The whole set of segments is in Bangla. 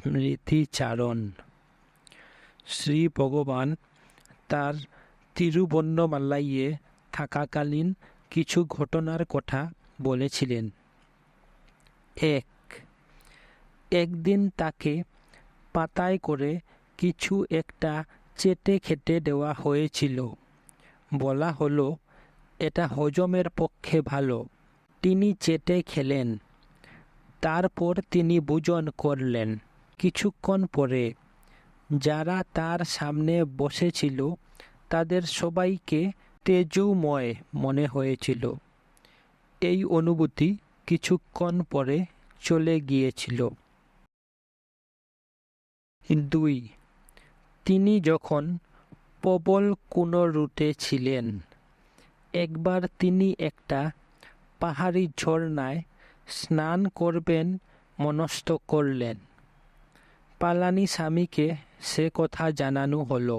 স্মৃতিচারণ। শ্রী ভগবান তার তিরুবন্নমালাইয়ে থাকাকালীন কিছু ঘটনার কথা বলেছিলেন। একদিন তাকে পাতায় করে কিছু একটা চেটে খেতে দেওয়া হয়েছিল। বলা হলো, এটা হজমের পক্ষে ভালো। তিনি চেটে খেলেন। তারপর তিনি ভোজন করলেন। কিছুক্ষণ পরে যারা তার সামনে বসেছিল তাদের সবাইকে তেজোময় মনে হয়েছিল। এই অনুভূতি কিছুক্ষণ পরে চলে গিয়েছিল। 2. তিনি যখন প্রবলকুনরুতে ছিলেন, একবার তিনি একটা পাহাড়ি ঝর্ণায় স্নান করবেন মনস্থ করলেন। পালানিস্বামীকে সে কথা জানানো হলো।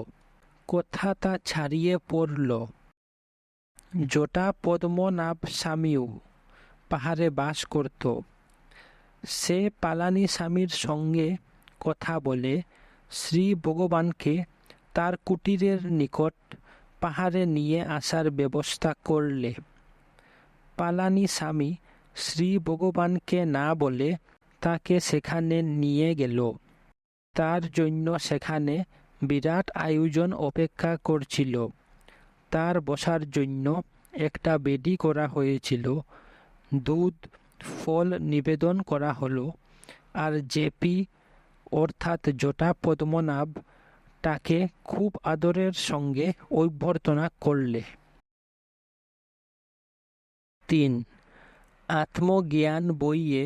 কথাটা ছড়িয়ে পড়ল। জটাপদ্মনাভ স্বামীও পাহাড়ে বাস করত। সে পালানিস্বামীর সঙ্গে কথা বলে শ্রী ভগবানকে তার কুটিরের নিকট পাহাড়ে নিয়ে আসার ব্যবস্থা করলে। পালানিস্বামী শ্রী ভগবানকে না বলে তাকে সেখানে নিয়ে গেল। তার জন্য সেখানে বিরাট আয়োজন অপেক্ষা করছিল। তার বসার জন্য একটা বেদি করা হয়েছিল। দুধ ফল নিবেদন করা হলো। আর জেপি অর্থাৎ জটাপদ্মনাভ তাকে খুব আদরের সঙ্গে অভ্যর্থনা করলে। 3. আত্মজ্ঞান বইয়ে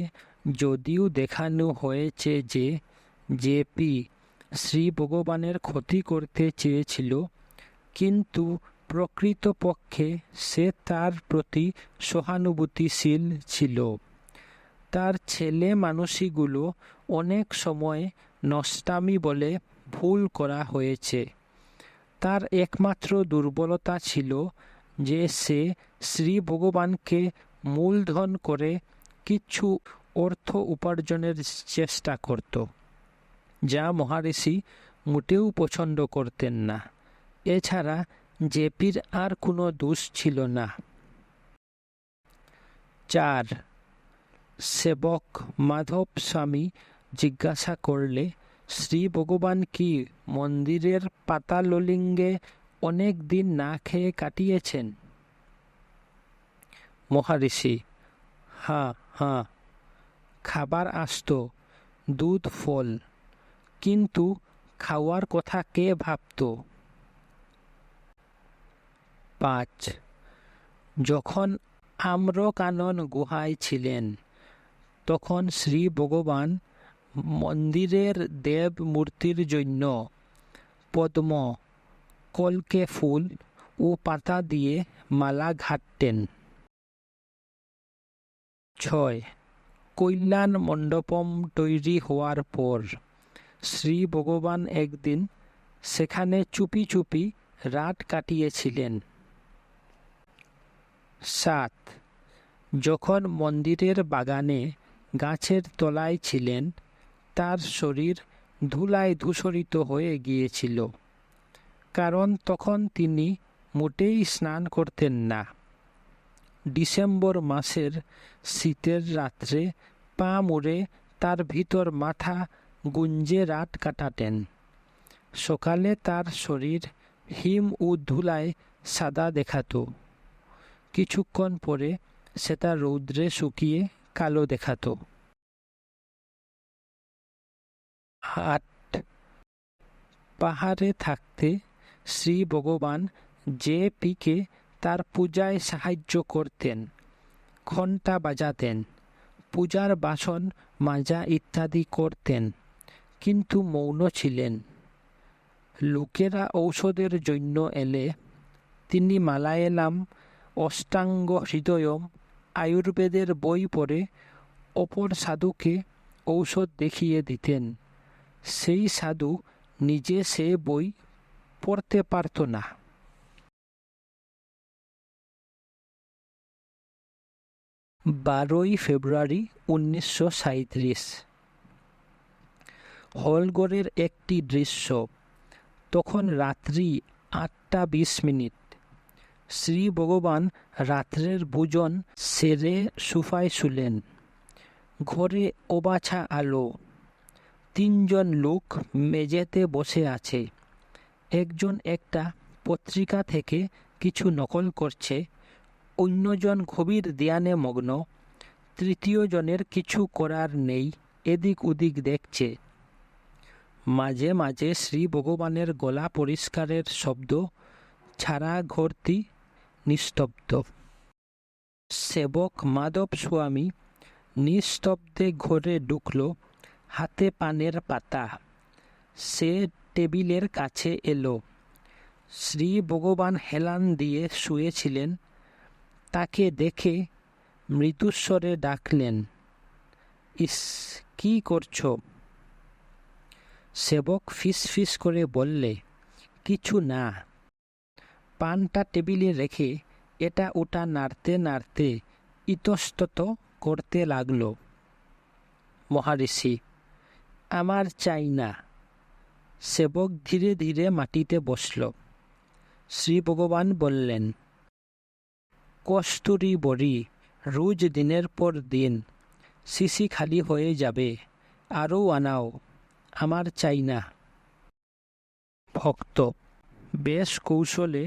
যদিও দেখানো হয়েছে যে জেপি শ্রী ভগবানের ক্ষতি করতে চেয়েছিল, কিন্তু প্রকৃতপক্ষে সে তার প্রতি সহানুভূতিশীল ছিল। তার ছেলে মানুষগুলো অনেক সময় নষ্টামি বলে ভুল করা হয়েছে। তার একমাত্র দুর্বলতা ছিল যে সে শ্রী ভগবানকে মূলধন করে কিছু অর্থ উপার্জনের চেষ্টা করত, যা মহারিষি মোটেও পছন্দ করতেন না। এছাড়া জেপির আর কোনো দোষ ছিল না। 4. সেবক মাধব স্বামী জিজ্ঞাসা করলে, শ্রী ভগবান কি মন্দিরের পাতাললিঙ্গে অনেক দিন না খেয়ে কাটিয়েছেন? মহারিষি: হ্যাঁ, খাবার আসত, দুধ ফল, কিন্তু খাওয়ার কথা কে ভাবত? 5. যখন আম্রকানন গুহায় ছিলেন, তখন শ্রী ভগবান মন্দিরের দেব মূর্তির জন্য পদ্ম, কলকে ফুল ও পাতা দিয়ে মালা ঘাঁটতেন। 6. কল্যাণ মণ্ডপম তৈরি হওয়ার পর শ্রী ভগবান একদিন সেখানে চুপি চুপি রাত কাটিয়েছিলেন। 7. যখন মন্দিরের বাগানে গাছের তলায় ছিলেন, তার শরীর ধুলায় ধূসরিত হয়ে গিয়েছিল, কারণ তখন তিনি মোটেই স্নান করতেন না। ডিসেম্বর মাসের শীতের রাত্রে পা মুড়ে তার ভিতর মাথা গুঞ্জে রাত কাটাতেন। সকালে তার শরীর হিম ও ধুলায় সাদা দেখাত। কিছুক্ষণ পরে সেটা রৌদ্রে শুকিয়ে কালো দেখাত। 8. পাহাড়ে থাকতে শ্রী ভগবান জেপিকে তার পূজায় সাহায্য করতেন, ঘণ্টা বাজাতেন, পূজার বাসন মাজা ইত্যাদি করতেন, কিন্তু মৌন ছিলেন। লোকেরা ঔষধের জন্য এলে তিনি মালায়ালাম, অষ্টাঙ্গ হৃদয়ম, আয়ুর্বেদের বই পড়ে অপর সাধুকে ঔষধ দেখিয়ে দিতেন। সেই সাধু নিজে সে বই পড়তে পারত না। 12 ফেব্রুয়ারি 1937। হলঘরের একটি দৃশ্য। তখন রাত্রি 8:20। শ্রী ভগবান রাত্রের ভোজন সেরে সোফায় শুলেন। ঘরে অবাছা আলো। 3জন লোক মেঝেতে বসে আছে। একজন একটা পত্রিকা থেকে কিছু নকল করছে, অন্যজন গভীর ধ্যানে মগ্ন, তৃতীয় জনের কিছু করার নেই, এদিক ওদিক দেখছে। মাঝে মাঝে শ্রী ভগবানের গলা পরিষ্কারের শব্দ ছাড়া ঘরটি নিস্তব্ধ। সেবক মাধব স্বামী নিস্তব্ধে ঘরে ঢুকল, হাতে পানের পাতা। সে টেবিলের কাছে এলো। শ্রী ভগবান হেলান দিয়ে শুয়েছিলেন। তাকে দেখে মৃদুস্বরে ডাকলেন, ইস, কি করছো? সেবক ফিস করে বললে, কিছু না। পানটা টেবিলে রেখে এটা ওটা নাড়তে নাড়তে ইতস্তত করতে লাগলো। মহারিষি, আমার চাই না। সেবক ধীরে ধীরে মাটিতে বসল। শ্রী ভগবান বললেন, কস্তুরী বড়ি রোজ দিনের পর দিন, শিশি খালি হয়ে যাবে, আরও আনাও, আমার চাই না। ভক্ত বেশ কৌশলে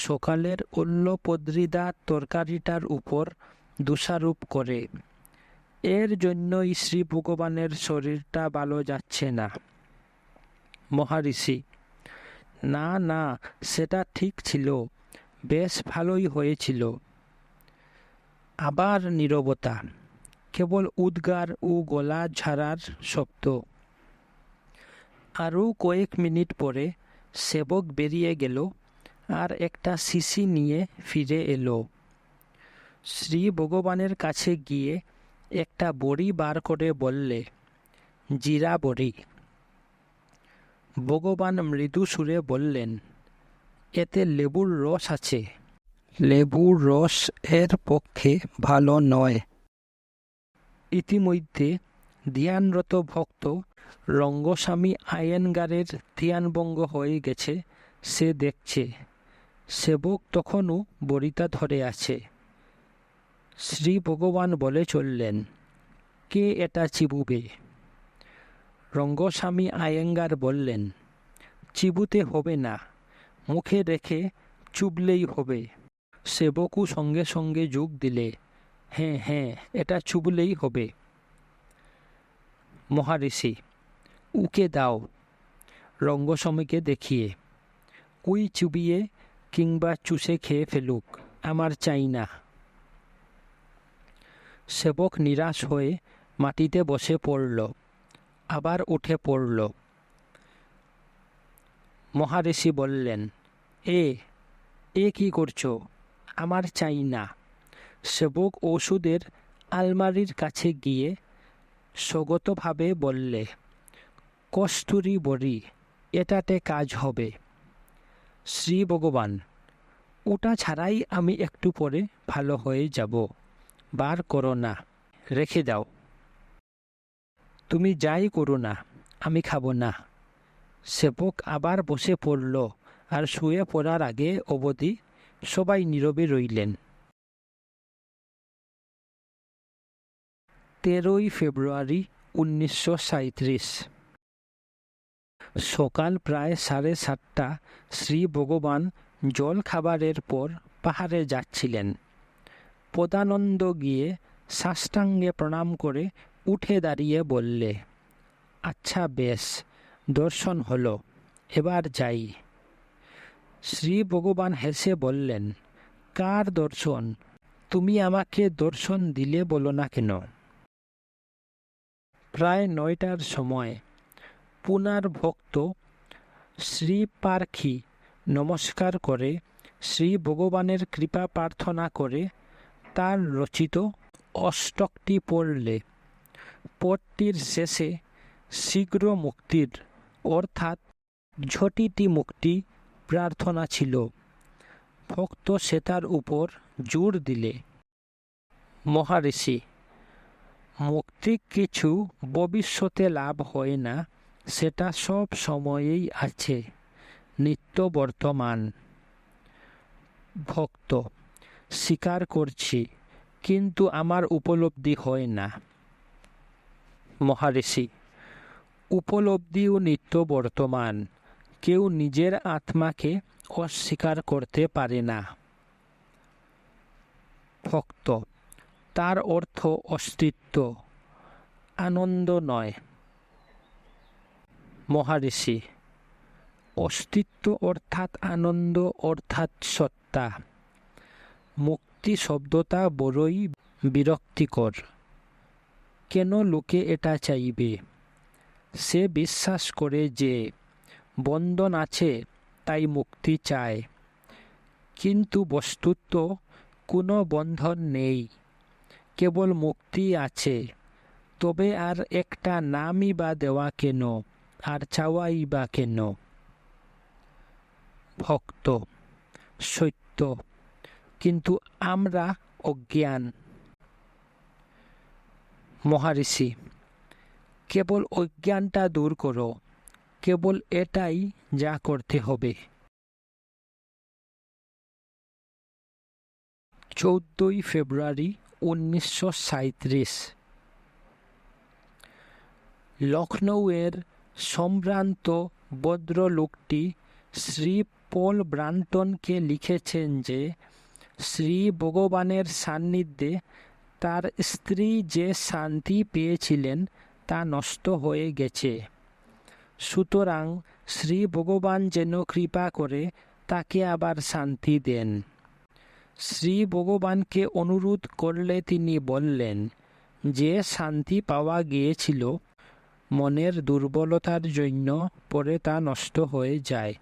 সকালের অল্লপদ্রিদা তরকারিটার উপর দোষারোপ করে, এর জন্যই শ্রী ভগবানের শরীরটা ভালো যাচ্ছে না। মহারিষি, না না, সেটা ঠিক ছিল, বেশ ভালোই হয়েছিল। আবার নীরবতা, কেবল উদ্গার ও গলা ঝাড়ার শব্দ। আরও কয়েক মিনিট পরে সেবক বেরিয়ে গেল আর একটা শিশি নিয়ে ফিরে এলো। শ্রী ভগবানের কাছে গিয়ে একটা বড়ি বার করে বললে, জিরা বড়ি। ভগবান মৃদু সুরে বললেন, এতে লেবুর রস আছে। লেবুর রস এর পক্ষে ভালো নয়। ইতিমধ্যে ধ্যানরত ভক্ত রঙ্গস্বামী আয়েঙ্গারের ধ্যানভঙ্গ হয়ে গেছে, সে দেখছে। সেবক তখনও বড়িটা ধরে আছে। শ্রী ভগবান বলে চললেন, কে এটা চিবুবে? রঙ্গস্বামী আয়েঙ্গার বললেন, চিবুতে হবে না, মুখে রেখে চুবলেই হবে। সেবকও সঙ্গে সঙ্গে যোগ দিলে, হ্যাঁ হ্যাঁ, এটা চুবলেই হবে। মহারিষি, উকে দাও। রঙ্গস্বামীকে দেখিয়ে, ওই চুবিয়ে কিংবা চুষে খেয়ে ফেলুক, আমার চাই না। সেবক নিরাশ হয়ে মাটিতে বসে পড়ল, আবার উঠে পড়ল। মহারিষি বললেন, এ কি করছো? আমার চাই না। সেবক ওষুধের আলমারির কাছে গিয়ে স্বগতভাবে বললে, কস্তুরী বড়ি, এটাতে কাজ হবে। শ্রী ভগবান, ওটা ছাড়াই আমি একটু পরে ভালো হয়ে যাব, বার করো না, রেখে দাও। তুমি যাই করো না, আমি খাবো না। সেবক আবার বসে পড়ল, আর শুয়ে পড়ার আগে অবধি সবাই নীরবে রইলেন। 13ই ফেব্রুয়ারি 1937। সকাল প্রায় 7:30। শ্রী ভগবান জল খাবারের পর পাহাড়ে যাচ্ছিলেন। পদানন্দ গিয়ে সাষ্টাঙ্গে প্রণাম করে উঠে দাঁড়িয়ে বললে, আচ্ছা বেশ, দর্শন হলো, এবার যাই। শ্রী ভগবান হেসে বললেন, কার দর্শন? তুমি আমাকে দর্শন দিলে বলো না কেন? প্রায় 9টার সময় পুনার ভক্ত শ্রী পার্খী নমস্কার করে শ্রী ভগবানের কৃপা প্রার্থনা করে তার রচিত অষ্টকটি পড়লে। পদটির শেষে শীঘ্র মুক্তির অর্থাৎ ঝটিতি মুক্তি প্রার্থনা ছিল। ভক্ত সেটার উপর জোর দিলে, মহারিষি, মুক্তি কিছু ভবিষ্যতে লাভ হয় না, সেটা সব সময়েই আছে, নিত্য বর্তমান। ভক্ত: স্বীকার করছি, কিন্তু আমার উপলব্ধি হয় না। মহারিষি: উপলব্ধিও নিত্য বর্তমান। কেউ নিজের আত্মাকে অস্বীকার করতে পারে না। ভক্ত: তার অর্থ অস্তিত্ব, আনন্দ নয়। মহারিষি: অস্তিত্ব অর্থাৎ আনন্দ অর্থাৎ সত্তা। মুক্তি শব্দটা বড়ই বিরক্তিকর। কেন লোকে এটা চাইবে? সে বিশ্বাস করে যে বন্ধন আছে, তাই মুক্তি চায়। কিন্তু বস্তুত কোনো বন্ধন নেই, কেবল মুক্তি আছে। তবে আর একটা নামই বা দেওয়া কেন, আর চাওয়াই বা কেন? ভক্ত: সত্য, কিন্তু আমরা অজ্ঞান। মহারিষি: কেবল অজ্ঞানটা দূর করো, কেবল এটাই যা করতে হবে। 14 ফেব্রুয়ারি 1937। লখনৌয়ের সম্ভ্রান্ত ভদ্রলোকটি শ্রী পল ব্রান্টনকে লিখেছেন যে শ্রী ভগবানের সান্নিধ্যে তার স্ত্রী যে শান্তি পেয়েছিলেন তা নষ্ট হয়ে গেছে। সুতরাং শ্রী ভগবান যেন কৃপা করে তাকে আবার শান্তি দেন। শ্রী ভগবানকে অনুরোধ করলে তিনি বললেন, যে শান্তি পাওয়া গিয়েছিল মনের দুর্বলতার জন্য পরে তা নষ্ট হয়ে যায়।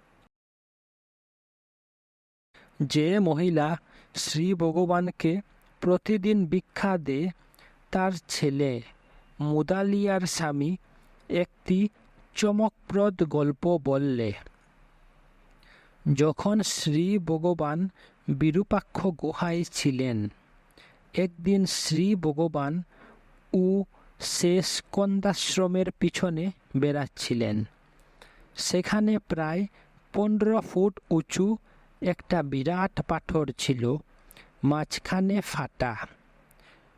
যে মহিলা শ্রী ভগবানকে প্রতিদিন ভিক্ষা দেয়, তার ছেলে মুদালিয়ার স্বামী একটি চমকপ্রদ গল্প বললে। যখন শ্রী ভগবান বিরূপাক্ষ গুহায় ছিলেন, একদিন শ্রী ভগবান ও সে স্কন্দাশ্রমের পিছনে বেড়াচ্ছিলেন। সেখানে প্রায় 15 ফুট উঁচু একটা বিরাট পাথর ছিল, মাঝখানে ফাটা।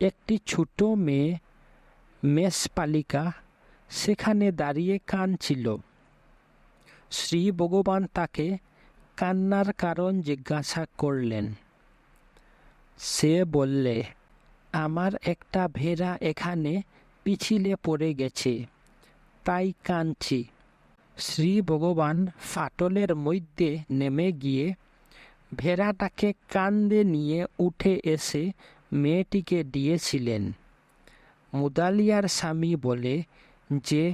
একটি ছোট মেয়ে মেষপালিকা সেখানে দাঁড়িয়ে কাঁদছিল। শ্রী ভগবান তাকে কান্নার কারণ জিজ্ঞাসা করলেন। সে বললে, আমার একটা ভেড়া এখানে পিছলে পড়ে গেছে, তাই কাঁদছি। শ্রী ভগবান ফাটলের মধ্যে নেমে গিয়ে ভেড়াটাকে কাঁধে নিয়ে উঠে এসে মেয়েটিকে দিয়েছিলেন। মুদালিয়ার স্বামী বলে যে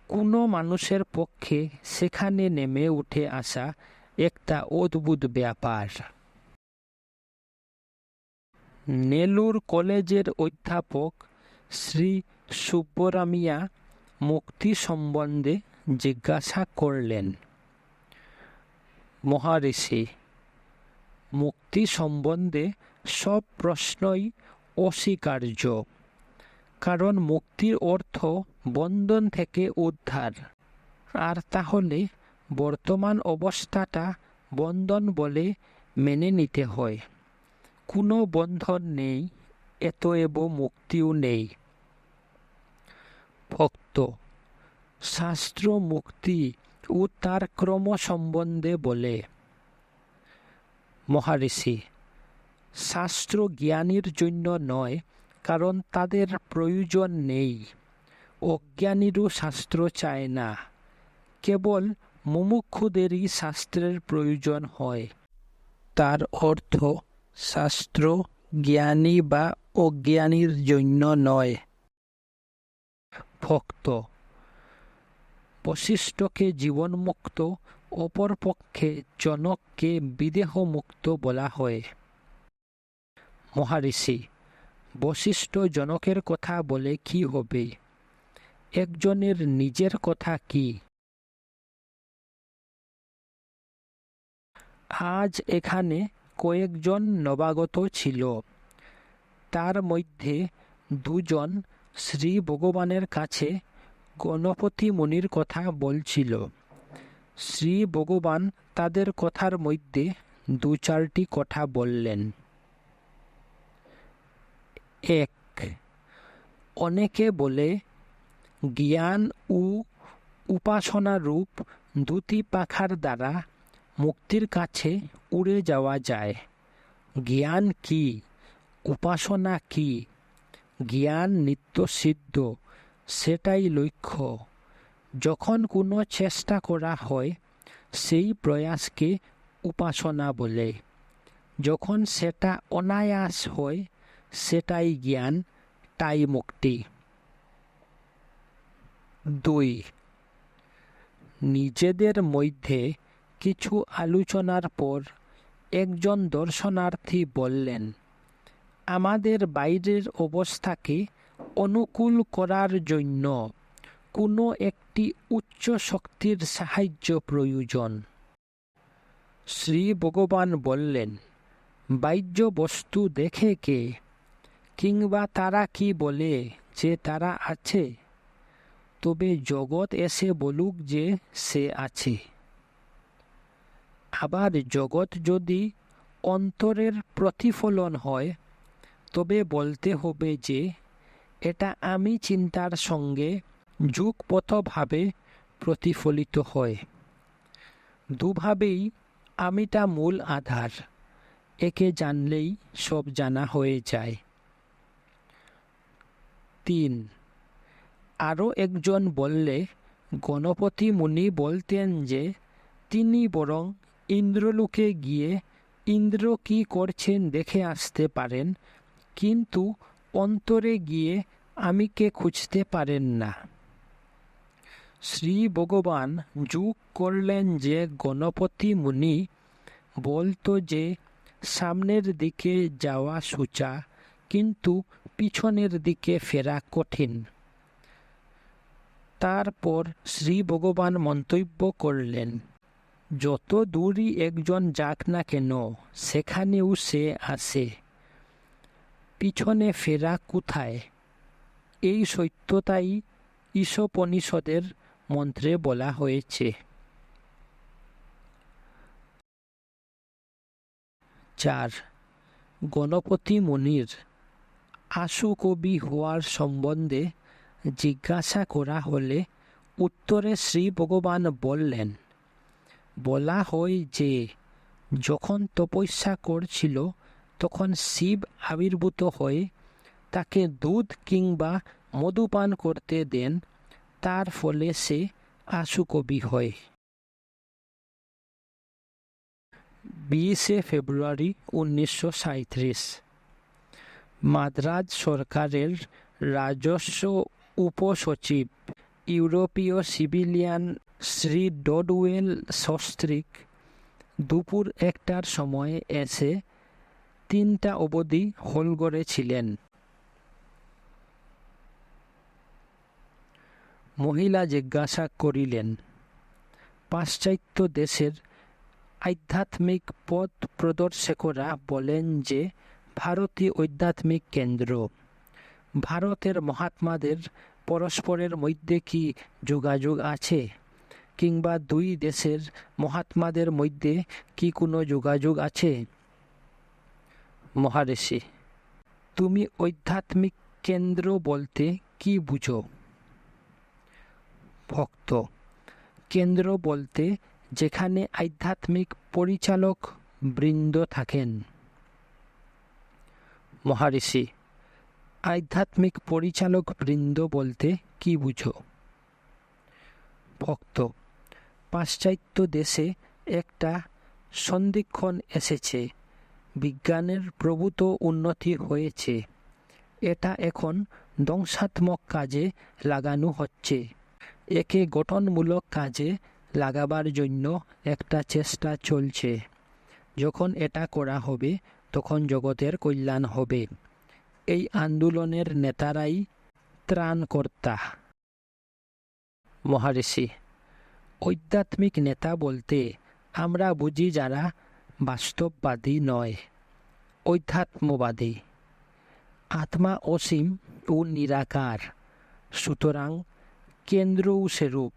কোনো মানুষের পক্ষে সেখানে নেমে উঠে আসা একটা অদ্ভুত ব্যাপার। নেলুর কলেজের অধ্যাপক শ্রী সুব্বরামিয়া মুক্তি সম্বন্ধে জিজ্ঞাসা করলেন। মহারিষি: মুক্তি সম্বন্ধে সব প্রশ্নই অস্বীকার্য, কারণ মুক্তির অর্থ বন্ধন থেকে উদ্ধার। আর তাহলে বর্তমান অবস্থাটা বন্ধন বলে মেনে নিতে হয়। কোনো বন্ধন নেই, এতএব মুক্তিও নেই। ভক্ত: শাস্ত্র মুক্তি ও তার ক্রম সম্বন্ধে বলে। মহারিষি: শাস্ত্র জ্ঞানীর জন্য নয়, কারণ তাদের প্রয়োজন নেই। অজ্ঞানীরও শাস্ত্র চায় না, কেবল মুমুক্ষুদেরই শাস্ত্রের প্রয়োজন হয়। তার অর্থ শাস্ত্র জ্ঞানী বা অজ্ঞানীর জন্য নয়। ভক্ত: বশিষ্ঠকে জীবনমুক্ত, অপরপক্ষে জনককে বিদেহমুক্ত বলা হয়। মহারিষি: বশিষ্ঠ জনকের কথা বলে কি হবে? একজনের নিজের কথা কি? আজ এখানে কয়েকজন নবাগত ছিল। তার মধ্যে 2 জন শ্রী ভগবানের কাছে গণপতি মুনির কথা বলছিল। শ্রী ভগবান তাদের কথার মধ্যে দু চারটি কথা বললেন। এক, অনেকে বলে জ্ঞান ও উপাসনা রূপ দুটি পাখার দ্বারা মুক্তির কাছে উড়ে যাওয়া যায়। জ্ঞান কি, উপাসনা কি? জ্ঞান নিত্যসিদ্ধ, সেটাই লক্ষ্য। যখন কোনো চেষ্টা করা হয় সেই প্রয়াসকে উপাসনা বলে। যখন সেটা অনায়াস হয় সেটাই জ্ঞান, তাই মুক্তি। 2, নিজেদের মধ্যে কিছু আলোচনার পর একজন দর্শনার্থী বললেন, আমাদের বাইরের অবস্থাকে অনুকূল করার জন্য কোনো একটি উচ্চ শক্তির সাহায্য প্রয়োজন। শ্রী ভগবান বললেন, বাহ্য বস্তু দেখে কে? কিংবা তারা কি বলে যে তারা আছে? তবে জগৎ এসে বলুক যে সে আছে। আবার জগৎ যদি অন্তরের প্রতিফলন হয় তবে বলতে হবে যে এটা আমি চিন্তার সঙ্গে যুগপথভাবে প্রতিফলিত হয়। দুভাবেই আমিটা মূল আধার, একে জানলেই সব জানা হয়ে যায়। 3, আরও একজন বললে, গণপতি মুনি বলতেন যে তিনি বরং ইন্দ্রলোকে গিয়ে ইন্দ্র কি করছেন দেখে আসতে পারেন, কিন্তু অন্তরে গিয়ে আমিকে খুঁজতে পারেন না। শ্রী ভগবান যোগ করলেন যে গণপতি মুনি বলতো যে সামনের দিকে যাওয়া সোজা, কিন্তু পিছনের দিকে ফেরা কঠিন। তারপর শ্রী ভগবান মন্তব্য করলেন, যত দূরই একজন যাক না কেন সেখানেও সে আসে, পিছনে ফেরা কোথায়? এই সত্যতাই ঈশোপনিষদের মন্ত্রে বলা হয়েছে। 4, গণপতি মুনির আশু কবি হওয়ার সম্বন্ধে জিজ্ঞাসা করা হলে উত্তরে শ্রী ভগবান বললেন, বলা হয় যে যখন তপস্যা করছিল তখন শিব আবির্ভূত হয়ে তাকে দুধ কিংবা মধুপান করতে দেন, তার ফলে সে আশু কবি হয়। 20 ফেব্রুয়ারি 1937 মাদ্রাজ সরকারের রাজস্ব উপসচিব ইউরোপীয় সিভিলিয়ান শ্রী ডডওয়েল সস্ত্রিক দুপুর 1টার সময় এসে 3টা অবধি হলঘরে ছিলেন। মহিলা জিজ্ঞাসা করিলেন, পাশ্চাত্য দেশের আধ্যাত্মিক পথ প্রদর্শকরা বলেন যে ভারতীয় আধ্যাত্মিক কেন্দ্র। ভারতের মহাত্মাদের পরস্পরের মধ্যে কি যোগাযোগ আছে? কিংবা দুই দেশের মহাত্মাদের মধ্যে কি কোনো যোগাযোগ আছে? মহারিষি, তুমি আধ্যাত্মিক কেন্দ্র বলতে কি বুঝো? ভক্ত, কেন্দ্র বলতে যেখানে আধ্যাত্মিক পরিচালক বৃন্দ থাকেন। মহারিষি, আধ্যাত্মিক পরিচালক বৃন্দ বলতে কি বুঝো? ভক্ত, পাশ্চাত্য দেশে একটা সন্ধিক্ষণ এসেছে, বিজ্ঞানের প্রভূত উন্নতি হয়েছে, এটা এখন ধ্বংসাত্মক কাজে লাগানো হচ্ছে। একে গঠনমূলক কাজে লাগাবার জন্য একটা চেষ্টা চলছে। যখন এটা করা হবে তখন জগতের কল্যাণ হবে। এই আন্দোলনের নেতারাই ত্রাণকর্তা। মহারিষি, আধ্যাত্মিক নেতা বলতে আমরা বুঝি যারা বাস্তববাদী নয়, অধ্যাত্মবাদী। আত্মা অসীম ও নিরাকার, সুতরাং কেন্দ্রও সেরূপ।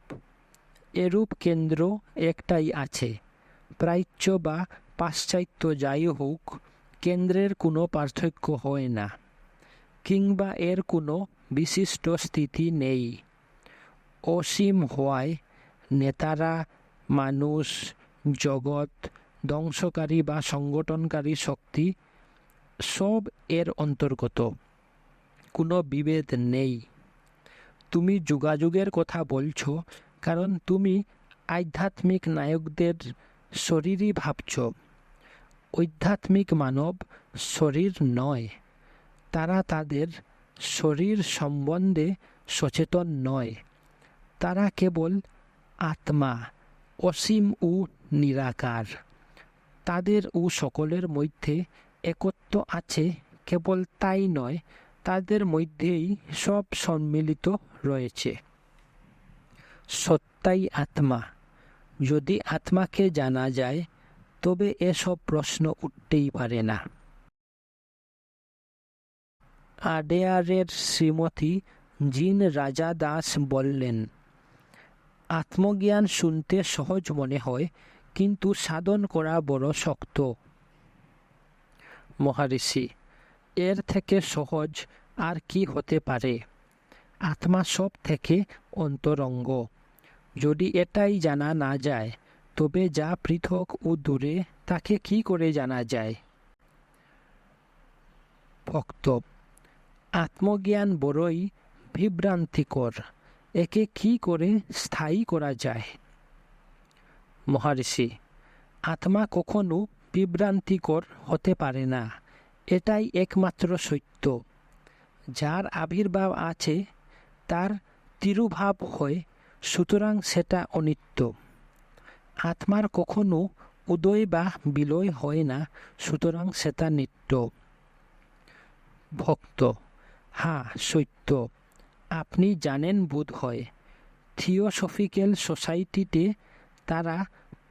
এরূপ কেন্দ্র একটাই আছে। প্রাচ্য বা পাশ্চাত্য যাই হোক, কেন্দ্রের কোনো পার্থক্য হয় না, কিংবা এর কোনো বিশিষ্ট স্থিতি নেই। অসীম হওয়ায় নেতারা, মানুষ, জগৎ, ধ্বংসকারী বা সংগঠনকারী শক্তি সব এর অন্তর্গত। কোনো বিভেদ নেই। তুমি যোগাযোগের কথা বলছ, কারণ তুমি আধ্যাত্মিক নায়কদের শরীরই ভাবছ। আধ্যাত্মিক মানব শরীর নয়। তারা তাদের শরীর সম্বন্ধে সচেতন নয়। তারা কেবল আত্মা, অসীম ও নিরাকার। তাদের ও সকলের মধ্যে একত্ব আছে। কেবল তাই নয়, তাদের মধ্যেই সব সম্মিলিত রয়েছে। সত্তাই আত্মা। যদি আত্মাকে জানা যায়, তবে এসব প্রশ্ন উঠতেই পারে না। আডেয়ারের শ্রীমতী জিন রাজা দাস বললেন, আত্মজ্ঞান শুনতে সহজ মনে হয়, কিন্তু সাধন করা বড় শক্ত। মহারিষি, এর থেকে সহজ আর কি হতে পারে? আত্মা সব থেকে অন্তরঙ্গ। যদি এটাই জানা না যায়, তবে যা পৃথক ও দূরে তাকে কি করে জানা যায়? ভক্ত, আত্মজ্ঞান বড়ই বিভ্রান্তিকর। একে কি করে স্থায়ী করা যায়? মহারিষি, আত্মা কখনো বিভ্রান্তিকর হতে পারে না। এটাই একমাত্র সত্য। যার আবির্ভাব আছে তার তিরুভাব হয়, সুতরাং সেটা অনিত্য। আত্মার কখনো উদয় বা বিলয় হয় না, সুতরাং সেটা নিত্য। ভক্ত, হ্যাঁ সত্য। আপনি জানেন বোধ হয়, থিওসফিক্যাল সোসাইটিতে তারা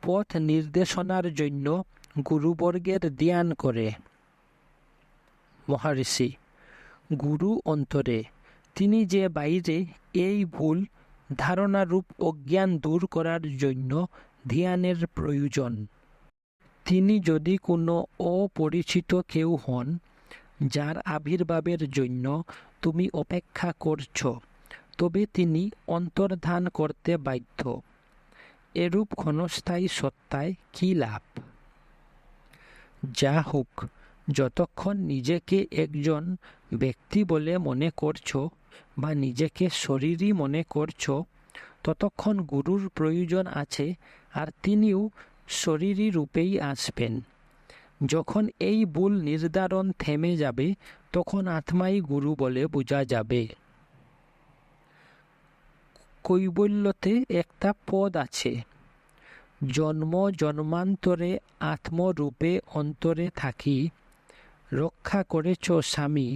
পথ নির্দেশনার জন্য গুরুবর্গের ধ্যান করে। মহারিষি, গুরু অন্তরে, তিনি যে বাইরে, এই ভুল ধারণারূপ অজ্ঞান দূর করার জন্য ধ্যানের প্রয়োজন। তিনি যদি কোনো অপরিচিত কেউ হন, যার আবির্ভাবের জন্য তুমি অপেক্ষা করছ, তবে তিনি অন্তর্ধান করতে বাধ্য। এরূপ ক্ষণস্থায়ী সত্তায় কী লাভ? যা হোক, যতক্ষণ নিজেকে একজন ব্যক্তি বলে মনে করছ বা নিজেকে শরীরই মনে করছ, ততক্ষণ গুরুর প্রয়োজন আছে, আর তিনিও শরীরী রূপেই আসবেন। যখন এই ভুল নির্ধারণ থেমে যাবে, তখন আত্মাই গুরু বলে বোঝা যাবে। কৈবল্যতে একটা পদ আছে, জন্ম জন্মান্তরে আত্মরূপে অন্তরে থাকি, রক্ষা করেছ স্বামী,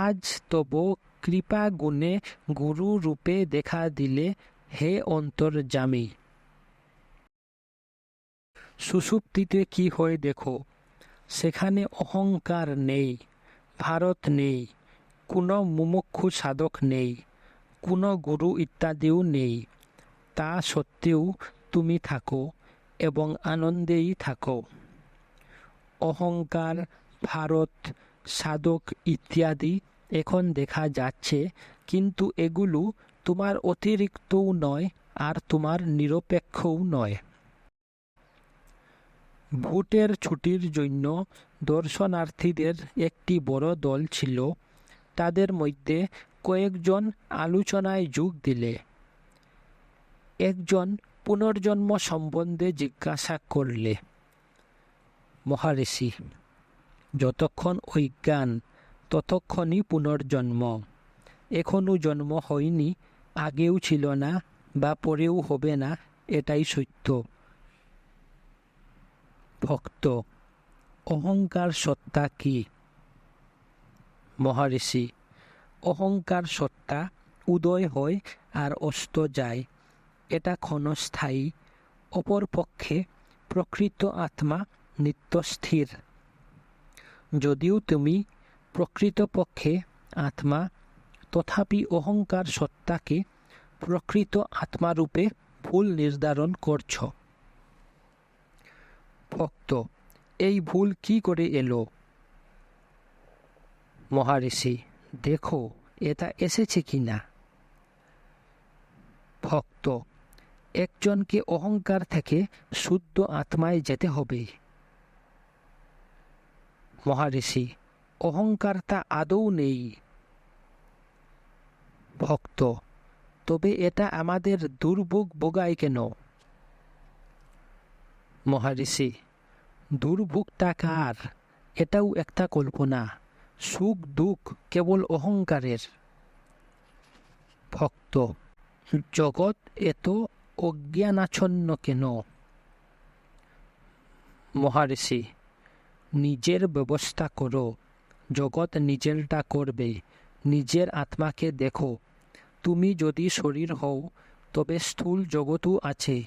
আজ তব কৃপা গুণে গুরু রূপে দেখা দিলে হে অন্তর্যামী। সুষুপ্তিতে কি হয় দেখো, সেখানে অহংকার নেই, ভারত নেই, কোনো মুমুক্ষু সাধক নেই, কোনো গুরু ইত্যাদিও নেই। তা সত্ত্বেও তুমি থাকো এবং আনন্দেই থাকো। অহংকার, ভারত, সাধক ইত্যাদি এখন দেখা যাচ্ছে, কিন্তু এগুলো তোমার অতিরিক্তও নয়, আর তোমার নিরপেক্ষও নয়। ভোটের ছুটির জন্য দর্শনার্থীদের একটি বড় দল ছিল। তাদের মধ্যে কয়েকজন আলোচনায় যোগ দিলে। একজন পুনর্জন্ম সম্বন্ধে জিজ্ঞাসা করলে, মহারিষি, যতক্ষণ অজ্ঞান ততক্ষণই পুনর্জন্ম। এখনও জন্ম হয়নি, আগেও ছিল না বা পরেও হবে না, এটাই সত্য। ভক্ত, অহংকার সত্তা কি? মহারিষি, অহংকার সত্তা উদয় হয় আর অস্ত যায়, এটা ক্ষণস্থায়ী। অপরপক্ষে প্রকৃত আত্মা নিত্যস্থির। যদিও তুমি প্রকৃতপক্ষে আত্মা, তথাপি অহংকার সত্তাকে প্রকৃত আত্মারূপে ভুল নির্ধারণ করছ। ভক্ত: এই ভুল কি করে এলো? মহারিষি: দেখো এটা এসেছে কিনা। ভক্ত: একজনকে অহংকার থেকে শুদ্ধ আত্মায় যেতে হবে। মহারিষি: অহংকারটা আদৌ নেই। ভক্ত: তবে এটা আমাদের দুর্ভোগ ভোগায় কেন? মহারিষি: দুর্ভোগটা কার? এটাও একটা কল্পনা। সুখ দুঃখ কেবল অহংকারের। ভক্ত: জগৎ এত অজ্ঞানাচ্ছন্ন কেন? মহারিষি: নিজের ব্যবস্থা করো, জগৎ নিজেরটা করবে। নিজের আত্মাকে দেখো। তুমি যদি শরীর হও তবে স্থূল জগৎও আছে।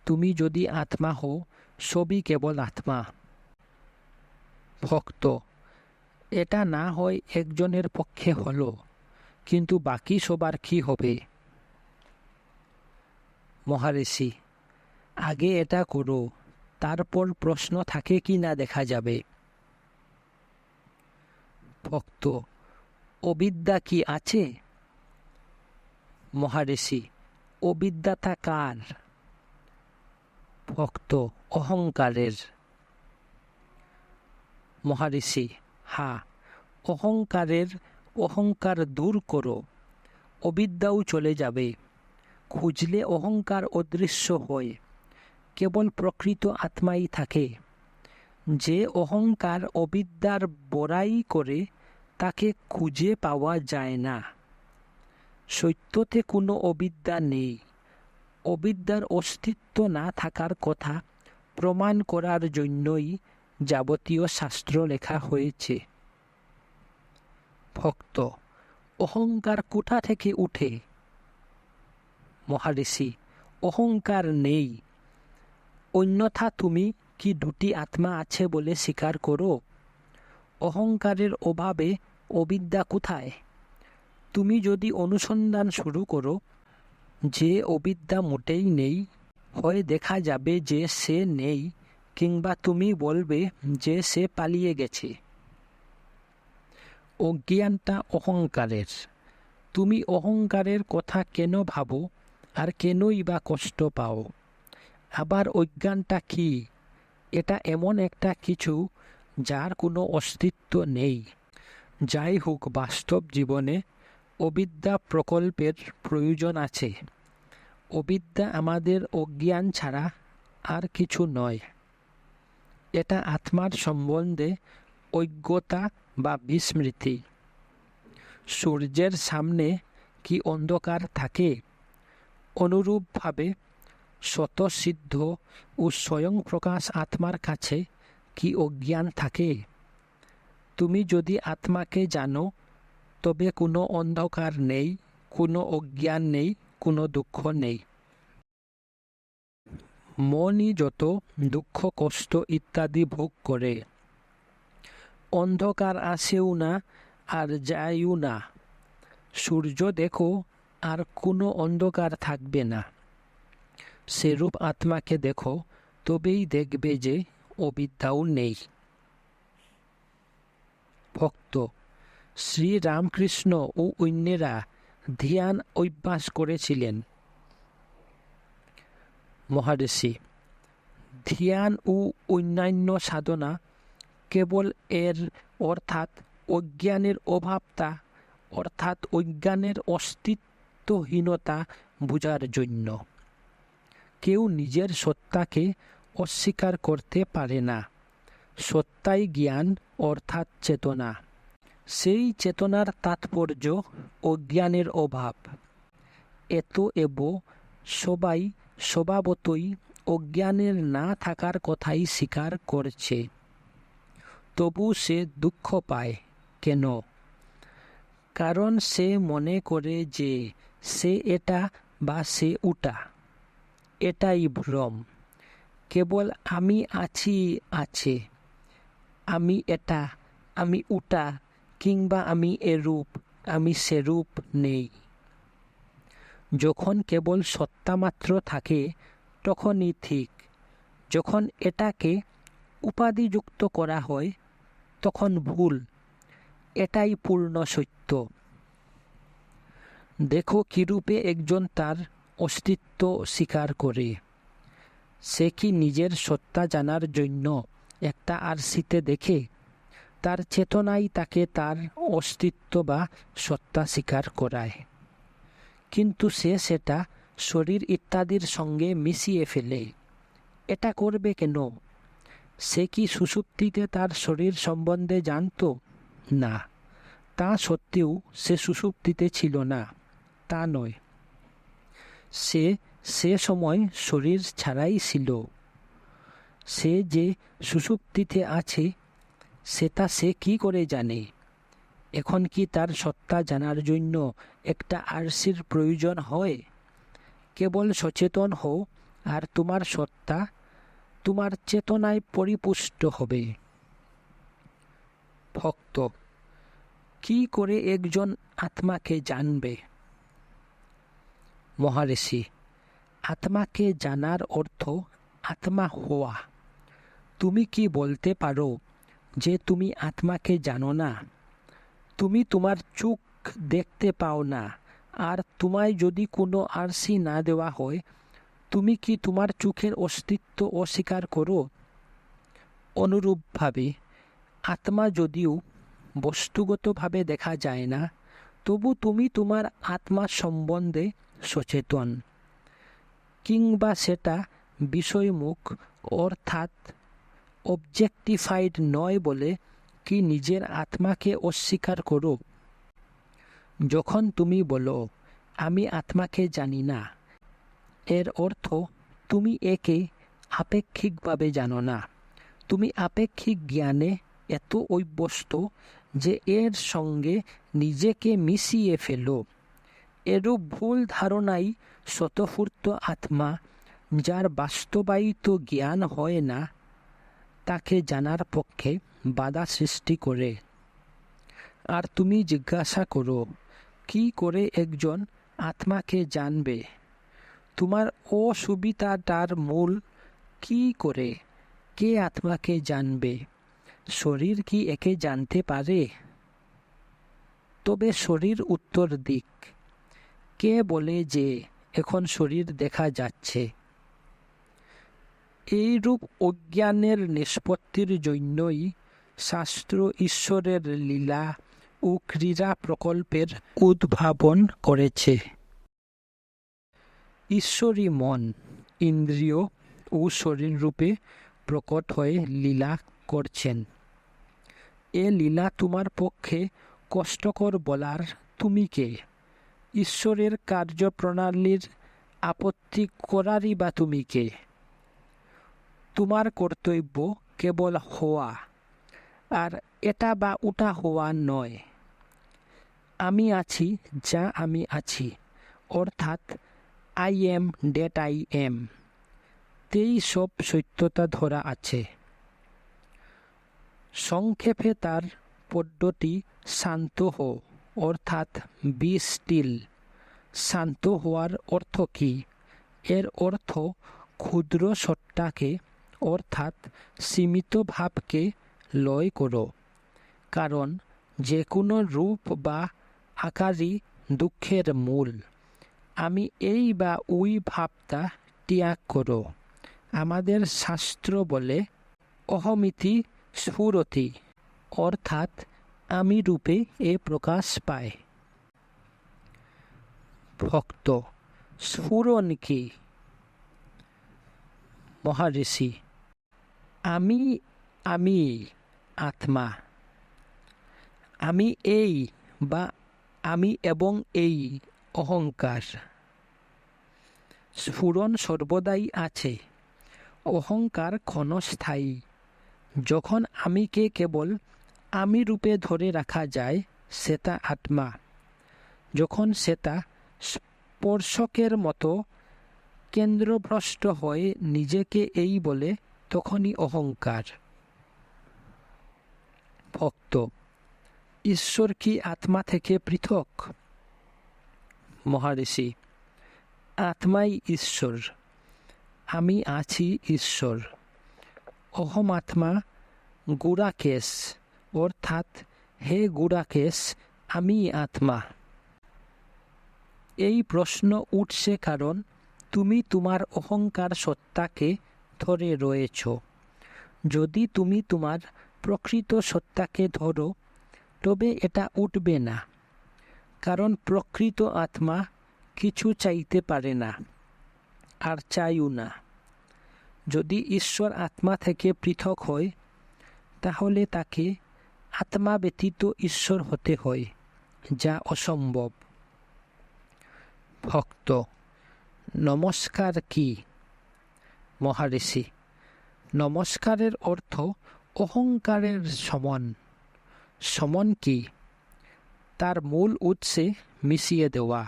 তুমি যদি আত্মা হও, সবই কেবল আত্মা। ভক্ত: এটা না হয় একজনের পক্ষে হলো, কিন্তু বাকি সবার কি হবে? মহারিষি: আগে এটা করো, তারপর প্রশ্ন থাকে কি না দেখা যাবে। ভক্ত: অবিদ্যা কি আছে? মহারিষি: অবিদ্যাটা কার? ভক্ত: অহংকারের। মহারিষি: হ্যাঁ, অহংকারের। অহংকার দূর করো, অবিদ্যাও চলে যাবে। খুঁজলে অহংকার অদৃশ্য হয়, কেবল প্রকৃত আত্মাই থাকে। যে অহংকার অবিদ্যার বড়াই করে তাকে খুঁজে পাওয়া যায় না। সত্যতে কোনো অবিদ্যা নেই। অবিদ্যার অস্তিত্ব না থাকার কথা প্রমাণ করার জন্যই যাবতীয় শাস্ত্র লেখা হয়েছে। ভক্ত: অহংকার কোথা থেকে উঠে? মহারিষি: অহংকার নেই। অন্যথা তুমি কি দুটি আত্মা আছে বলে স্বীকার করো? অহংকারের অভাবে অবিদ্যা কোথায়? তুমি যদি অনুসন্ধান শুরু করো যে অবিদ্যা মোটেই নেই, হয় দেখা যাবে যে সে নেই, কিংবা তুমি বলবে যে সে পালিয়ে গেছে। অজ্ঞানটা অহংকারের। তুমি অহংকারের কথা কেন ভাবো, আর কেনই বা কষ্ট পাও? আবার অজ্ঞানটা কি? এটা এমন একটা কিছু যার কোনো অস্তিত্ব নেই। যাই হোক, বাস্তব জীবনে অবিদ্যা প্রকল্পের প্রয়োজন আছে। অবিদ্যা আমাদের অজ্ঞান ছাড়া আর কিছু নয়। এটা আত্মার সম্বন্ধে অজ্ঞতা বা বিস্মৃতি। সূর্যের সামনে কি অন্ধকার থাকে? অনুরূপভাবে স্বতঃসিদ্ধ ও স্বয়ংপ্রকাশ আত্মার কাছে কি অজ্ঞান থাকে? তুমি যদি আত্মাকে জানো, তবে কোনো অন্ধকার নেই, কোনো অজ্ঞান নেই, কোনো দুঃখ নেই। মনই যত দুঃখ কষ্ট ইত্যাদি ভোগ করে। অন্ধকার আসেও না আর যায়ও না। সূর্য দেখো, আর কোনো অন্ধকার থাকবে না। সেরূপ আত্মাকে দেখো, তবেই দেখবে যে অবিদ্যাও নেই। ভক্ত: শ্রীরামকৃষ্ণ ও অন্যেরা ধ্যান অভ্যাস করেছিলেন। মহারিষি: ধ্যান ও অন্যান্য সাধনা কেবল এর অর্থাৎ অজ্ঞানের অভাবটা, অর্থাৎ অজ্ঞানের অস্তিত্বহীনতা বোঝার জন্য। কেউ নিজের সত্তাকে অস্বীকার করতে পারে না। সত্তাই জ্ঞান অর্থাৎ চেতনা। সেই চেতনার তাৎপর্য অজ্ঞানের অভাব। এতএব সবাই স্বভাবতই অজ্ঞানের না থাকার কথাই স্বীকার করছে। তবু সে দুঃখ পায় কেন? কারণ সে মনে করে যে সে এটা বা সে ওটা। এটাই ভ্রম। কেবল আমি আছি আছে, আমি এটা, আমি ওটা, কিংবা আমি এরূপ, আমি সেরূপ নেই। যখন কেবল সত্তা মাত্র থাকে তখনই ঠিক, যখন এটাকে উপাধিযুক্ত করা হয় তখন ভুল। এটাই পূর্ণ সত্য। দেখো কিরূপে একজন তার অস্তিত্ব স্বীকার করে। সে কি নিজের সত্তা জানার জন্য একটা আরশিতে দেখে? তার চেতনাই তাকে তার অস্তিত্ব বা সত্তা স্বীকার করায়। কিন্তু সে সেটা শরীর ইত্যাদির সঙ্গে মিশিয়ে ফেলে। এটা করবে কেন? সে কি সুষুপ্তিতে তার শরীর সম্বন্ধে জানত? না। তা সত্ত্বেও সে সুষুপ্তিতে ছিল না, তা নয়। সে সময় শরীর ছাড়াই ছিল। সে যে সুষুপ্তিতে আছে সেটা সে কি করে জানে? এখন কি তার সত্তা জানার জন্য একটা আরশির প্রয়োজন হয়? কেবল সচেতন হও আর তোমার সত্তা তোমার চেতনায় পরিপুষ্ট হবে। ভক্ত: কি করে একজন আত্মাকে জানবে? মহারিষি: আত্মাকে জানার অর্থ আত্মা হওয়া। তুমি কি বলতে পারো যে তুমি আত্মাকে জানো না? তুমি তোমার চোখ দেখতে পাও না, আর তোমায় যদি কোনো আরশি না দেওয়া হয়, তুমি কি তোমার চোখের অস্তিত্ব অস্বীকার করো? অনুরূপভাবে আত্মা যদিও বস্তুগতভাবে দেখা যায় না, তবু তুমি তোমার আত্মা সম্বন্ধে সচেতন। কিংবা সেটা বিষয়মুখ অর্থাৎ অবজেক্টিফাইড নয় বলে কি নিজের আত্মাকে অস্বীকার করো? যখন তুমি বলো আমি আত্মাকে জানি না, এর অর্থ তুমি একে আপেক্ষিকভাবে জানো না। তুমি আপেক্ষিক জ্ঞানে এত অভ্যস্ত যে এর সঙ্গে নিজেকে মিশিয়ে ফেলো। এরূপ ভুল ধারণাই স্বতঃস্ফূর্ত আত্মা, যার বাস্তবায়িত জ্ঞান হয় না, তাকে জানার পক্ষে বাধা সৃষ্টি করে। আর তুমি জিজ্ঞাসা করো, কি করে একজন আত্মাকে জানবে? তোমার অসুবিধাটার মূল কি করে? কে আত্মাকে জানবে? শরীর কি একে জানতে পারে? তবে শরীর উত্তর দিক। কে বলে যে এখন শরীর দেখা যাচ্ছে? এইরূপ অজ্ঞানের নিষ্পত্তির জন্যই শাস্ত্র ঈশ্বরের লীলা ও ক্রীড়া প্রকল্পের উদ্ভাবন করেছে। ঈশ্বরই মন, ইন্দ্রিয় ও শরীর রূপে প্রকট হয়ে লীলা করছেন। এ লীলা তোমার পক্ষে কষ্টকর বলার তুমি কে? ঈশ্বরের কার্যপ্রণালীর আপত্তি করারই বা তুমি কে? তোমার কর্তব্য কেবল হওয়া, আর এটা বা ওটা হওয়া নয়। আমি আছি যা আমি আছি, অর্থাৎ I am that I am, তেই সব সত্যতা ধরা আছে। সংক্ষেপে তার পদ্ধতি শান্ত হও, অর্থাৎ বি স্টিল। শান্ত হওয়ার অর্থ কি? এর অর্থ ক্ষুদ্র সত্তাকে অর্থাৎ সীমিত ভাবকে লয় করো। কারণ যে কোনো রূপ বা আকারই দুঃখের মূল। আমি এই বা ওই ভাবটা ত্যাগ করো। আমাদের শাস্ত্র বলে অহমিতি স্ফুরতি, অর্থাৎ আমি রূপে এ প্রকাশ পায়। ভক্ত: স্ফুরণ কি? মহারিষি: আমি আমি আত্মা। আমি এই বা আমি এবং এই অহংকার। স্ফুরণ সর্বদাই আছে। অহংকার ক্ষণস্থায়ী। যখন আমিকে কেবল আমি রূপে ধরে রাখা যায় সেটা আত্মা। যখন সেটা স্পর্শকের মতো কেন্দ্রভ্রষ্ট হয়ে নিজেকে এই বলে, তখনই অহংকার। ভক্ত: ঈশ্বর কি আত্মা থেকে পৃথক? মহারিষি: আত্মাই ঈশ্বর, আমি আছি ঈশ্বর। অহম আত্মা গুড়াকেশ, অর্থাৎ হে গুড়াকেশ, আমি আত্মা। এই প্রশ্ন উঠছে কারণ তুমি তোমার অহংকার সত্তাকে ধরে রয়েছ। যদি তুমি তোমার প্রকৃত সত্তাকে ধরো তবে এটা উঠবে না, কারণ প্রকৃত আত্মা কিছু চাইতে পারে না, আর চাইও না। যদি ঈশ্বর আত্মা থেকে পৃথক হয় তাহলে তাকে আত্মা ব্যতীত ঈশ্বর হতে হয়, যা অসম্ভব। ভক্ত: নমস্কার কি? মহারিষি: নমস্কারের অর্থ অহংকারের শমন। শমন কি? তার মূল উৎসে মিশিয়ে দেওয়া।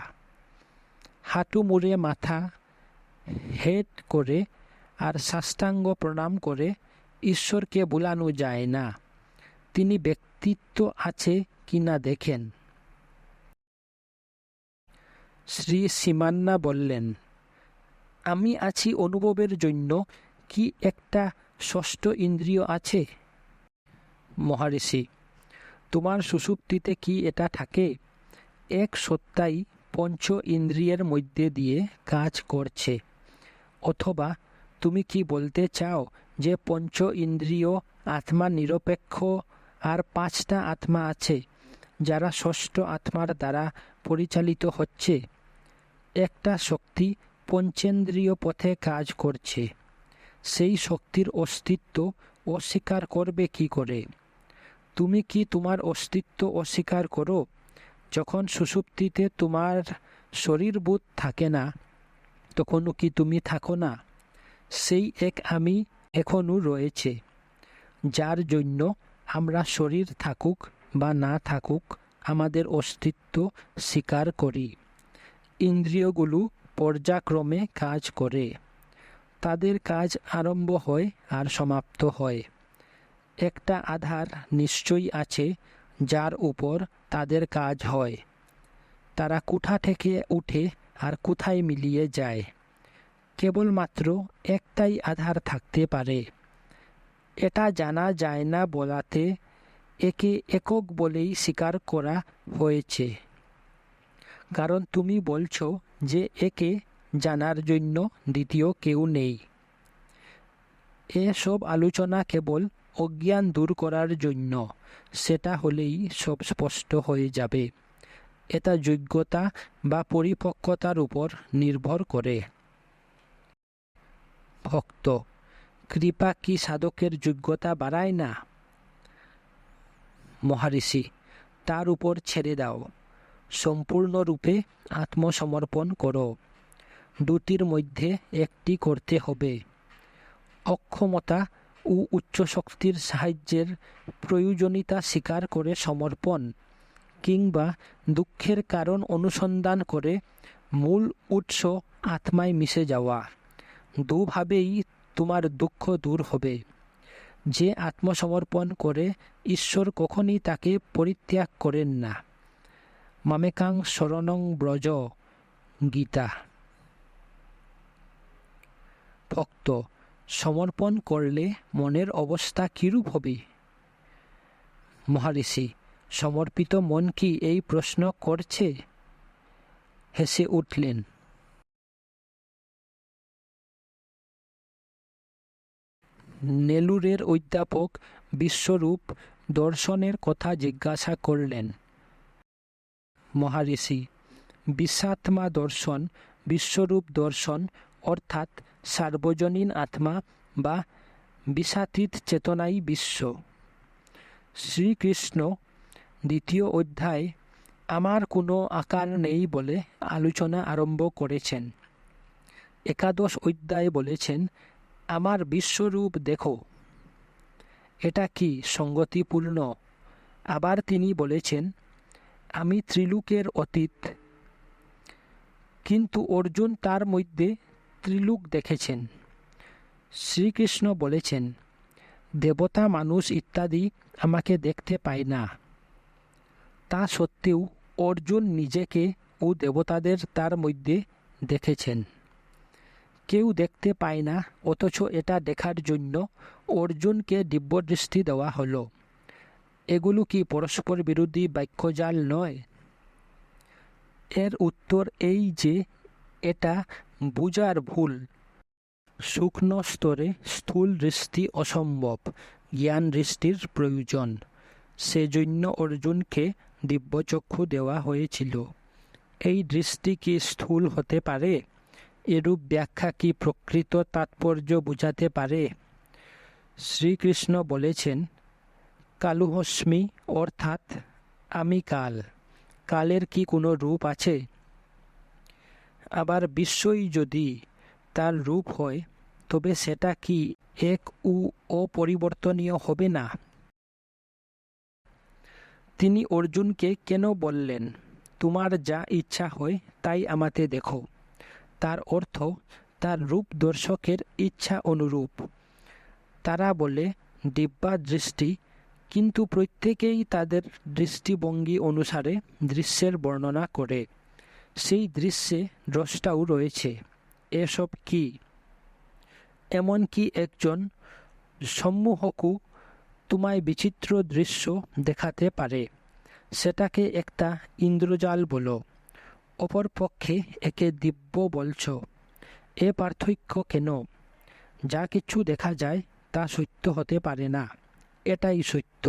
হাঁটু মুড়ে মাথা হেঁট করে আর সাষ্টাঙ্গ প্রণাম করে ঈশ্বরকে ভুলানো যায় না। তিনি ব্যক্তিত্ব আছে কিনা দেখেন। শ্রী সীমান্না বললেন, আমি আছি অনুভবের জন্য কি একটা ষষ্ঠ ইন্দ্রিয় আছে? মহারিষি: তোমার সুষুপ্তিতে কি এটা থাকে? এক সত্তাই পঞ্চ ইন্দ্রিয়ের মধ্যে দিয়ে কাজ করছে। অথবা তুমি কি বলতে চাও যে পঞ্চ ইন্দ্রিয় আত্মা নিরপেক্ষ আর পাঁচটা আত্মা আছে যারা ষষ্ঠ আত্মার দ্বারা পরিচালিত হচ্ছে? একটা শক্তি পঞ্চেন্দ্রিয় পথে কাজ করছে, সেই শক্তির অস্তিত্ব অস্বীকার করবে কি করে? তুমি কি তোমার অস্তিত্ব অস্বীকার করো? যখন সুষুপ্তিতে তোমার শরীরবোধ থাকে না তখনও কি তুমি থাকো না? সেই এক আমি এখনও রয়েছে, যার জন্য আমরা শরীর থাকুক বা না থাকুক আমাদের অস্তিত্ব স্বীকার করি। ইন্দ্রিয়গুলো পর্যায়ক্রমে কাজ করে, তাদের কাজ আরম্ভ হয় আর সমাপ্ত হয়। একটা আধার নিশ্চয়ই আছে যার উপর তাদের কাজ হয়। তারা কোথা থেকে উঠে আর কোথায় মিলিয়ে যায়। কেবলমাত্র একটাই আধার থাকতে পারে। এটা জানা যায় না বলাতে একে একক বলেই স্বীকার করা হয়েছে, কারণ তুমি বলছো যে একে জানার জন্য দ্বিতীয় কেউ নেই। এসব আলোচনা কেবল অজ্ঞান দূর করার জন্য, সেটা হলেই সব স্পষ্ট হয়ে যাবে। এটা যোগ্যতা বা পরিপক্কতার উপর নির্ভর করে। ভক্ত: কৃপা কি সাধকের যোগ্যতা বাড়ায় না? মহারিষি: তার উপর ছেড়ে দাও। সম্পূর্ণরূপে আত্মসমর্পণ করো। দুটির মধ্যে একটি করতে হবে। অক্ষমতা ও উচ্চ শক্তির সাহায্যের প্রয়োজনীয়তা স্বীকার করে সমর্পণ, কিংবা দুঃখের কারণ অনুসন্ধান করে মূল উৎস আত্মায় মিশে যাওয়া, দুভাবেই তোমার দুঃখ দূর হবে। যে আত্মসমর্পণ করে ঈশ্বর কখনই তাকে পরিত্যাগ করেন না। মামেকাং শরণং ব্রজ। গীতা। ভক্ত: সমর্পণ করলে মনের অবস্থা কিরূপ হবে? মহারিষি: সমর্পিত মন কি এই প্রশ্ন করছে? হেসে উঠলেন। নেলুরের অধ্যাপক বিশ্বরূপ দর্শনের কথা জিজ্ঞাসা করলেন। মহারিষি: বিশ্বাত্মা দর্শন, বিশ্বরূপ দর্শন অর্থাৎ সার্বজনীন আত্মা বা বিশ্বাতীত চেতনাই বিশ্ব। শ্রীকৃষ্ণ দ্বিতীয় অধ্যায় আমার কোনো আকার নেই বলে আলোচনা আরম্ভ করেছেন। একাদশ অধ্যায়ে বলেছেন আমার বিশ্বরূপ দেখো। এটা কি সঙ্গতিপূর্ণ? আবার তিনি বলেছেন আমি ত্রিলোকের অতীত, কিন্তু অর্জুন তার মধ্যে ত্রিলোক দেখেছেন। শ্রীকৃষ্ণ বলেছেন দেবতা, মানুষ ইত্যাদি আমাকে দেখতে পায় না। তা সত্ত্বেও অর্জুন নিজেকে ও দেবতাদের তার মধ্যে দেখেছেন। কেউ দেখতে পায় না, অথচ এটা দেখার জন্য অর্জুনকে দিব্যদৃষ্টি দেওয়া হলো। এগুলো কি পরস্পর বিরোধী বাক্যজাল নয়? এর উত্তর এই যে এটা বুঝার ভুল। সূক্ষ্ম স্তরে স্থূল দৃষ্টি অসম্ভব, জ্ঞান দৃষ্টির প্রয়োজন। সেজন্য অর্জুনকে দিব্যচক্ষু দেওয়া হয়েছিল। এই দৃষ্টি কি স্থূল হতে পারে? এরূপ ব্যাখ্যা কি প্রকৃত তাৎপর্য বুঝাতে পারে? শ্রীকৃষ্ণ বলেছেন, কালুহস্মি, অর্থাৎ আমি কাল। কালের কি কোনো রূপ আছে? আবার বিশ্বই যদি তার রূপ হয়, তবে সেটা কি এক ও অপরিবর্তনীয় হবে না? তিনি অর্জুনকে কেন বললেন, তোমার যা ইচ্ছা হয় তাই আমাতে দেখো? তার অর্থ তার রূপ দর্শকের ইচ্ছা অনুরূপ। তারা বলে দিব্যা দৃষ্টি, কিন্তু প্রত্যেকেই তাদের দৃষ্টিভঙ্গি অনুসারে দৃশ্যের বর্ণনা করে। সেই দৃশ্যে দ্রষ্টাও রয়েছে। এসব কি? এমনকি একজন সম্মোহকও তোমায় বিচিত্র দৃশ্য দেখাতে পারে। সেটাকে একটা ইন্দ্রজাল বলো, অপরপক্ষে একে দিব্য বলছ। এ পার্থক্য কেন? যা কিছু দেখা যায় তা সত্য হতে পারে না, এটাই সত্য।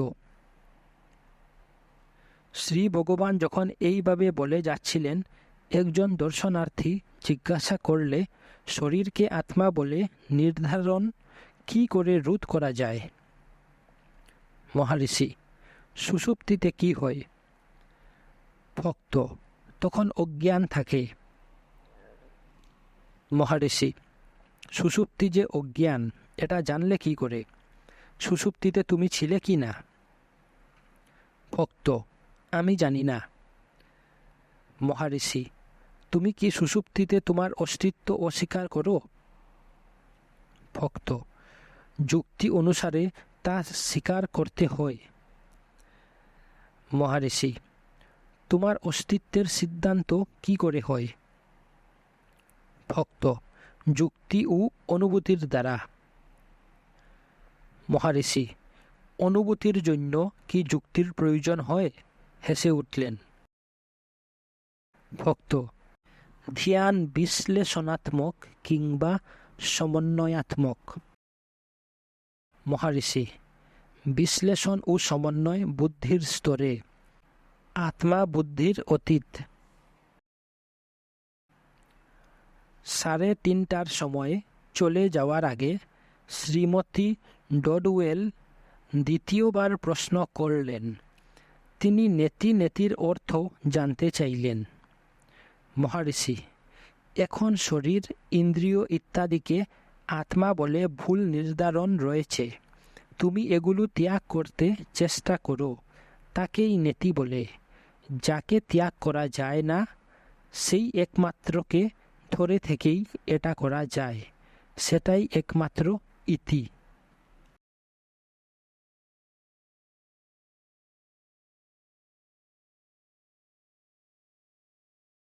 শ্রী ভগবান যখন এইভাবে বলে যাচ্ছিলেন, একজন দর্শনার্থী জিজ্ঞাসা করলে, শরীরকে আত্মা বলে নির্ধারণ কি করে রোধ করা যায়? মহারিষি, সুষুপ্তিতে কি হয়? ভক্ত, তখন অজ্ঞান থাকে। মহারিষি, সুষুপ্তি যে অজ্ঞান, এটা জানলে কি করে? সুষুপ্তিতে তুমি ছিলে কি না? ভক্ত, আমি জানি না। মহারিষি, তুমি কি সুষুপ্তিতে তোমার অস্তিত্ব অস্বীকার করো? ভক্ত, যুক্তি অনুসারে তা স্বীকার করতে হয়। মহারিষি, তোমার অস্তিত্বের সিদ্ধান্ত কি করে হয়? ভক্ত, যুক্তি ও অনুভূতির দ্বারা। মহারিষি, অনুভূতির জন্য কি যুক্তির প্রয়োজন হয়? হেসে উঠলেন। ভক্ত, ধ্যান বিশ্লেষণাত্মক কিংবা সমন্বয়াত্মক? মহারিষি, বিশ্লেষণ ও সমন্বয় বুদ্ধির স্তরে, আত্মা বুদ্ধির অতীত। 3:30টার সময় চলে যাওয়ার আগে শ্রীমতী ডডওয়েল দ্বিতীয়বার প্রশ্ন করলেন। তিনি নেতির অর্থ জানতে চাইলেন। মহারিষি, এখন শরীর, ইন্দ্রিয় ইত্যাদিকে আত্মা বলে ভুল নির্ধারণ রয়েছে। তুমি এগুলো ত্যাগ করতে চেষ্টা করো, তাকেই নেতি বলে। যাকে ত্যাগ করা যায় না, সেই একমাত্রকে ধরে থেকেই এটা করা যায়। সেটাই একমাত্র ইতি।